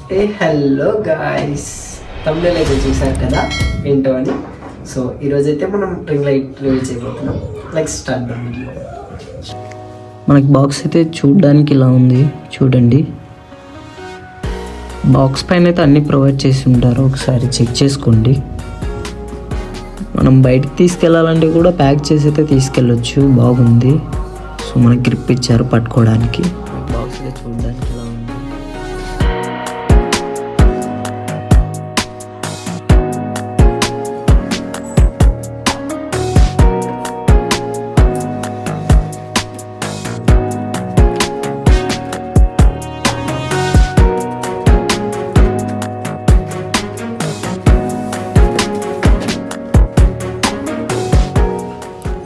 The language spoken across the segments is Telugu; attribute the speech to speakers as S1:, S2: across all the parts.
S1: హలో గాయ్స్, తమిళలో అయితే చూసారు కదా ఏంటో అని. సో ఈరోజైతే మనం రింగ్ లైట్ రివ్యూ చేయబోతున్నాం. Like start the video.
S2: మనకి బాక్స్ అయితే చూడడానికి ఇలా ఉంది, చూడండి. బాక్స్ పైన అయితే అన్నీ ప్రొవైడ్ చేసి ఉంటారు, ఒకసారి చెక్ చేసుకోండి. మనం బయటికి తీసుకెళ్ళాలంటే కూడా ప్యాక్ చేసి అయితే తీసుకెళ్ళొచ్చు, బాగుంది. సో మనకి గ్రిప్ ఇచ్చారు పట్టుకోవడానికి. బాక్స్ అయితే చూడడానికి ఇలా ఉంది.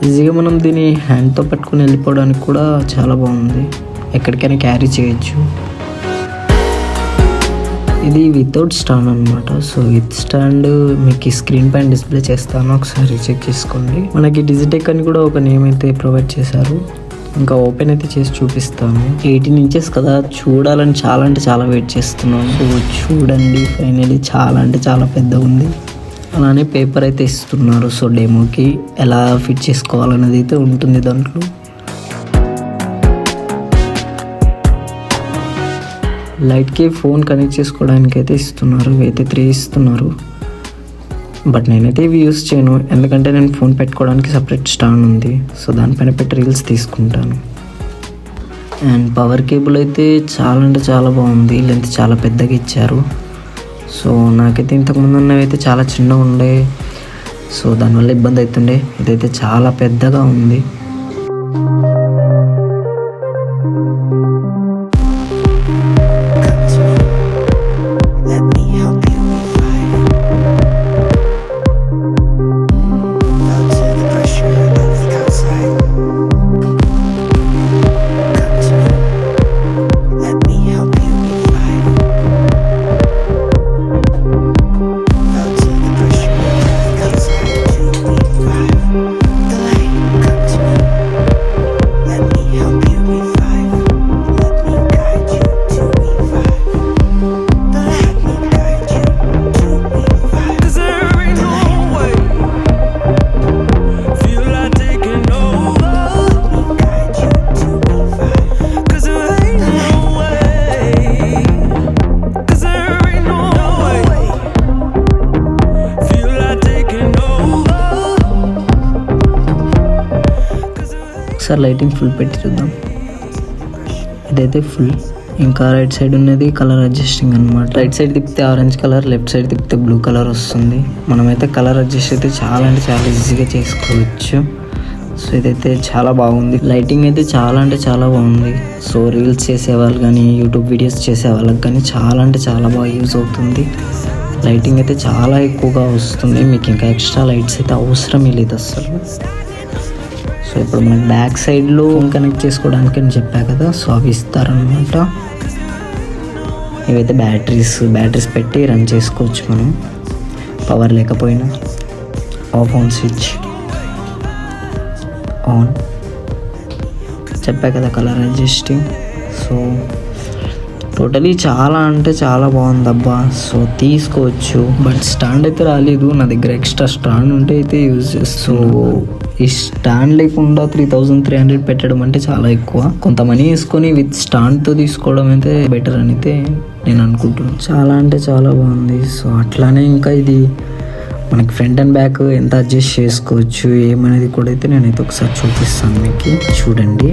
S2: ఈజీగా మనం దీన్ని హ్యాండ్తో పట్టుకుని వెళ్ళిపోవడానికి కూడా చాలా బాగుంది, ఎక్కడికైనా క్యారీ చేయొచ్చు. ఇది వితౌట్ స్టాండ్ అనమాట. సో విత్ స్టాండ్ మీకు స్క్రీన్ పైన డిస్ప్లే చేస్తాను, ఒకసారి చెక్ చేసుకోండి. మనకి డిజిటెక్ అని కూడా ఒక నేమ్ అయితే ప్రొవైడ్ చేశారు. ఇంకా ఓపెన్ అయితే చేసి చూపిస్తాను. 18 inches కదా, చూడాలని చాలా అంటే చాలా వెయిట్ చేస్తున్నాను. సో చూడండి, ఫైనలీ చాలా అంటే చాలా పెద్దగా ఉంది. అలానే పేపర్ అయితే ఇస్తున్నారు. సో డెమోకి ఎలా ఫిట్ చేసుకోవాలనేది అయితే ఉంటుంది దాంట్లో. లైట్కి ఫోన్ కనెక్ట్ చేసుకోవడానికి అయితే ఇస్తున్నారు, అయితే 3 ఇస్తున్నారు. బట్ నేనైతే ఇవి యూస్ చేయను, ఎందుకంటే నేను ఫోన్ పెట్టుకోవడానికి సపరేట్ స్టాండ్ ఉంది. సో దానిపైన పెట్టి రీల్స్ తీసుకుంటాను. అండ్ పవర్ కేబుల్ అయితే చాలా అంటే చాలా బాగుంది, లెంత్ చాలా పెద్దగా ఇచ్చారు. సో నాకైతే ఇంతకుముందు ఉన్నవి అయితే చాలా చిన్నగా ఉండే, సో దానివల్ల ఇబ్బంది అవుతుండే. ఇదైతే చాలా పెద్దగా ఉంది. ఒకసారి లైటింగ్ ఫుల్ పెట్టి చూద్దాం. ఇదైతే ఫుల్. ఇంకా రైట్ సైడ్ ఉన్నది కలర్ అడ్జస్టింగ్ అనమాట. రైట్ సైడ్ తిప్పితే ఆరెంజ్ కలర్, లెఫ్ట్ సైడ్ తిప్పితే బ్లూ కలర్ వస్తుంది. మనమైతే కలర్ అడ్జస్ట్ అయితే చాలా అంటే చాలా ఈజీగా చేసుకోవచ్చు. సో ఇదైతే చాలా బాగుంది. లైటింగ్ అయితే చాలా అంటే చాలా బాగుంది. సో రీల్స్ చేసే వాళ్ళు కానీ, యూట్యూబ్ వీడియోస్ చేసే వాళ్ళకి కానీ చాలా అంటే చాలా బాగా యూజ్ అవుతుంది. లైటింగ్ అయితే చాలా ఎక్కువగా వస్తుంది, మీకు ఇంకా ఎక్స్ట్రా లైట్స్ అయితే అవసరమే లేదు అసలు. సో ఇప్పుడు మనకి బ్యాక్ సైడ్లో కనెక్ట్ చేసుకోవడానికి అని చెప్పా కదా, సో అవి ఇస్తారనమాట. ఇవైతే బ్యాటరీస్ పెట్టి రన్ చేసుకోవచ్చు మనం, పవర్ లేకపోయినా. ఆన్ స్విచ్ ఆన్, చెప్పా కదా కలర్ అడ్జస్టింగ్. సో టోటలీ చాలా అంటే చాలా బాగుంది అబ్బా. సో తీసుకోవచ్చు, బట్ స్టాండ్ అయితే రాలేదు నా దగ్గర. ఎక్స్ట్రా స్టాండ్ ఉంటే అయితే యూజ్ చేస్తాను. సో ఈ స్టాండ్ లేకుండా 3300 పెట్టడం అంటే చాలా ఎక్కువ. కొంత మనీ వేసుకొని విత్ స్టాండ్తో తీసుకోవడం అయితే బెటర్ అని అయితే నేను అనుకుంటున్నాను. చాలా అంటే చాలా బాగుంది. సో అట్లానే ఇంకా ఇది మనకి ఫ్రంట్ అండ్ బ్యాక్ ఎంత అడ్జస్ట్ చేసుకోవచ్చు ఏమనేది కూడా అయితే నేనైతే ఒకసారి చూపిస్తాను మీకు, చూడండి.